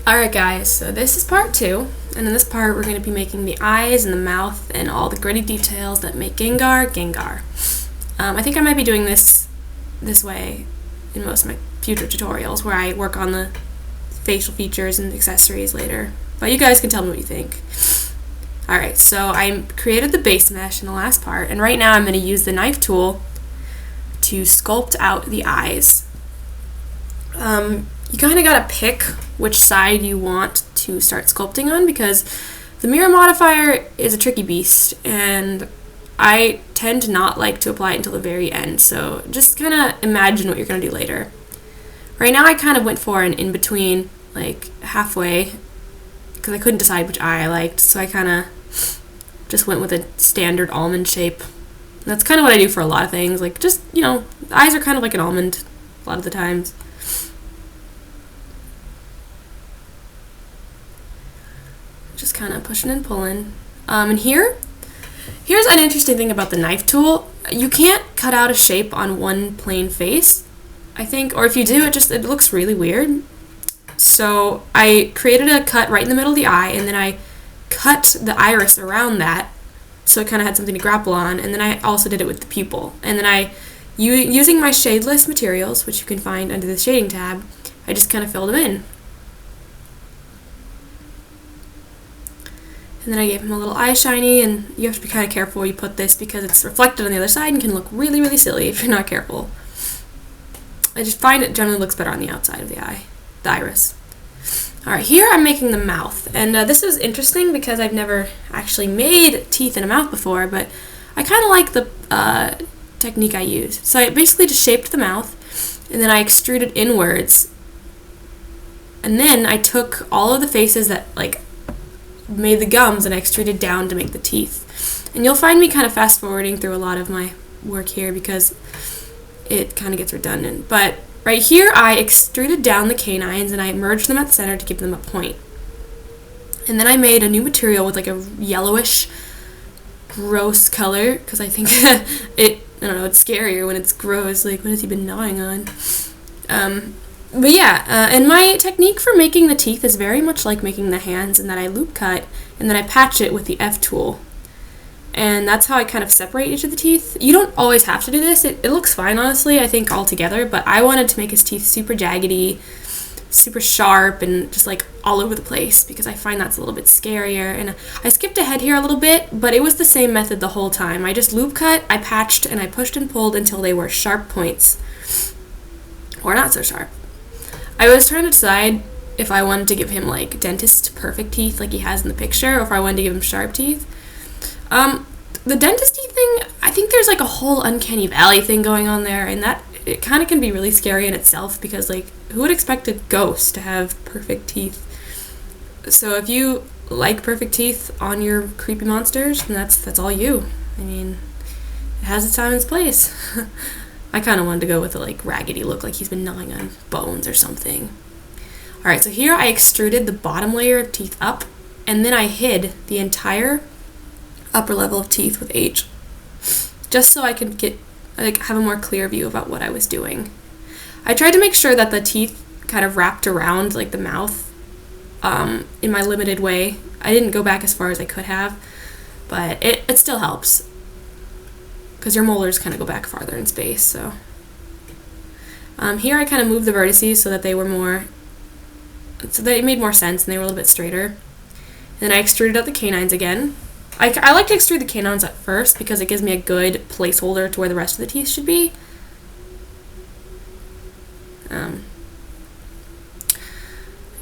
Alright guys, so this is part 2, and in this part we're going to be making the eyes and the mouth and all the gritty details that make Gengar, Gengar. I think I might be doing this way in most of my future tutorials, where I work on the facial features and accessories later. But you guys can tell me what you think. Alright, so I created the base mesh in the last part, and right now I'm going to use the knife tool to sculpt out the eyes. You kind of got to pick which side you want to start sculpting on, because the mirror modifier is a tricky beast, and I tend to not like to apply it until the very end, so just kind of imagine what you're going to do later. Right now I kind of went for an in-between, like halfway, because I couldn't decide which eye I liked, so I kind of just went with a standard almond shape. That's kind of what I do for a lot of things, like just, you know, the eyes are kind of like an almond a lot of the times. Just kind of pushing and pulling. And here's an interesting thing about the knife tool. You can't cut out a shape on one plain face, I think, or if you do, it looks really weird. So I created a cut right in the middle of the eye, and then I cut the iris around that, so it kind of had something to grapple on, and then I also did it with the pupil. And then using my shadeless materials, which you can find under the shading tab, I just kind of filled them in. And then I gave him a little eye shiny, and you have to be kind of careful where you put this because it's reflected on the other side and can look really, really silly if you're not careful. I just find it generally looks better on the outside of the eye, the iris. Alright, here I'm making the mouth, and this is interesting because I've never actually made teeth in a mouth before, but I kind of like the technique I used. So I basically just shaped the mouth, and then I extruded inwards, and then I took all of the faces that made the gums and I extruded down to make the teeth. And you'll find me kind of fast forwarding through a lot of my work here because it kind of gets redundant. But right here I extruded down the canines and I merged them at the center to give them a point. And then I made a new material with like a yellowish gross color because I think I don't know, it's scarier when it's gross, like what has he been gnawing on? But yeah, and my technique for making the teeth is very much like making the hands, in that I loop cut and then I patch it with the F tool. And that's how I kind of separate each of the teeth. You don't always have to do this. It looks fine, honestly, I think, all together, but I wanted to make his teeth super jaggedy, super sharp, and just like all over the place because I find that's a little bit scarier. And I skipped ahead here a little bit, but it was the same method the whole time. I just loop cut, I patched, and I pushed and pulled until they were sharp points. Or not so sharp. I was trying to decide if I wanted to give him like dentist perfect teeth like he has in the picture, or if I wanted to give him sharp teeth. The dentist teeth thing, I think there's like a whole uncanny valley thing going on there, and that it kind of can be really scary in itself because like who would expect a ghost to have perfect teeth? So if you like perfect teeth on your creepy monsters, then that's all you. I mean, it has its time and its place. I kind of wanted to go with a like raggedy look, like he's been gnawing on bones or something. Alright, so here I extruded the bottom layer of teeth up, and then I hid the entire upper level of teeth with H, just so I could have a more clear view about what I was doing. I tried to make sure that the teeth kind of wrapped around like the mouth in my limited way. I didn't go back as far as I could have, but it still helps, because your molars kind of go back farther in space. So here I kind of moved the vertices so that they made more sense and they were a little bit straighter. And then I extruded out the canines again. I like to extrude the canines at first because it gives me a good placeholder to where the rest of the teeth should be.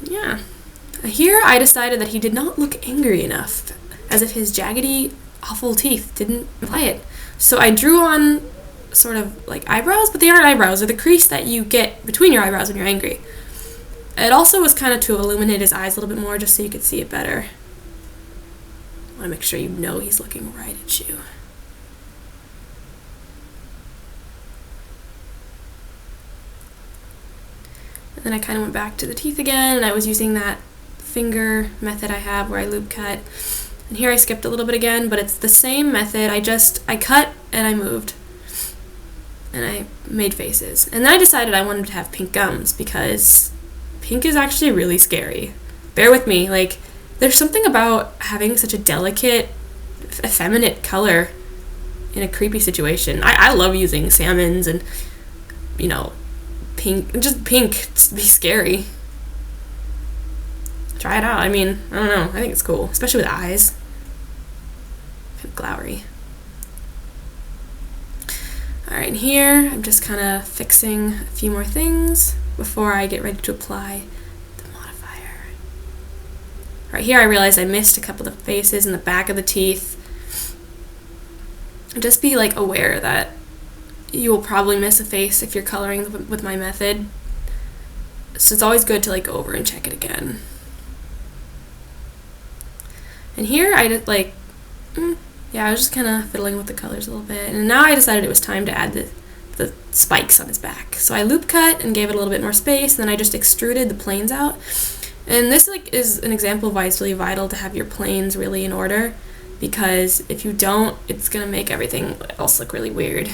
Yeah. Here I decided that he did not look angry enough, as if his jaggedy, awful teeth didn't imply it. So I drew on sort of like eyebrows, but they aren't eyebrows. They're the crease that you get between your eyebrows when you're angry. It also was kind of to illuminate his eyes a little bit more, just so you could see it better. I want to make sure you know he's looking right at you. And then I kind of went back to the teeth again, and I was using that finger method I have where I loop cut. And here I skipped a little bit again, but it's the same method. I cut and I moved. And I made faces. And then I decided I wanted to have pink gums because pink is actually really scary. bear with me. Like, there's something about having such a delicate, effeminate color in a creepy situation. I love using salmons and, you know, pink, just pink to be scary. Try it out. I mean, I don't know. I think it's cool, especially with eyes. Kind of glowery. Alright, here I'm just kind of fixing a few more things before I get ready to apply the modifier. Right here I realized I missed a couple of the faces and the back of the teeth. Just be like aware that you will probably miss a face if you're coloring with my method. So it's always good to like go over and check it again. And here I did like, yeah, I was just kind of fiddling with the colors a little bit. And now I decided it was time to add the spikes on his back. So I loop cut and gave it a little bit more space, and then I just extruded the planes out. And this like is an example of why it's really vital to have your planes really in order, because if you don't, it's going to make everything else look really weird.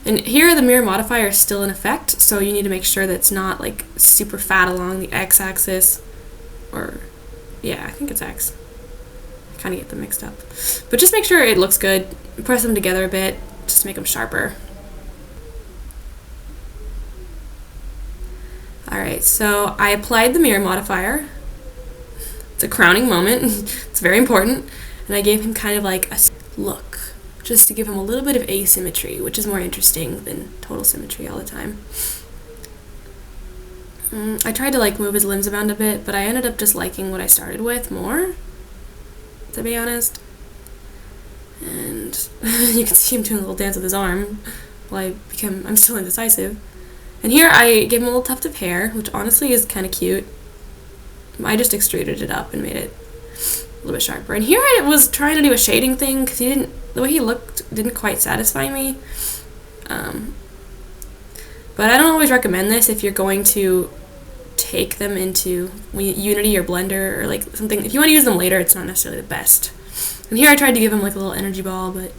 And here the mirror modifier is still in effect, so you need to make sure that it's not like super fat along the x-axis, or yeah, I think it's x. I kind of get them mixed up. But just make sure it looks good. Press them together a bit just to make them sharper. Alright, so I applied the mirror modifier. It's a crowning moment. It's very important. And I gave him kind of like a look, just to give him a little bit of asymmetry, which is more interesting than total symmetry all the time. I tried to like move his limbs around a bit, but I ended up just liking what I started with more, to be honest. And you can see him doing a little dance with his arm while I'm still indecisive. And here I gave him a little tuft of hair, which honestly is kind of cute. I just extruded it up and made it a little bit sharper. And here I was trying to do a shading thing because the way he looked didn't quite satisfy me. But I don't always recommend this if you're going to take them into Unity or Blender or like something. If you want to use them later, it's not necessarily the best. And here I tried to give him like a little energy ball, but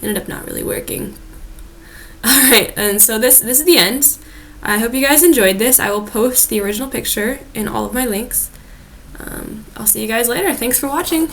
ended up not really working. Alright, and so this is the end. I hope you guys enjoyed this. I will post the original picture in all of my links. I'll see you guys later. Thanks for watching.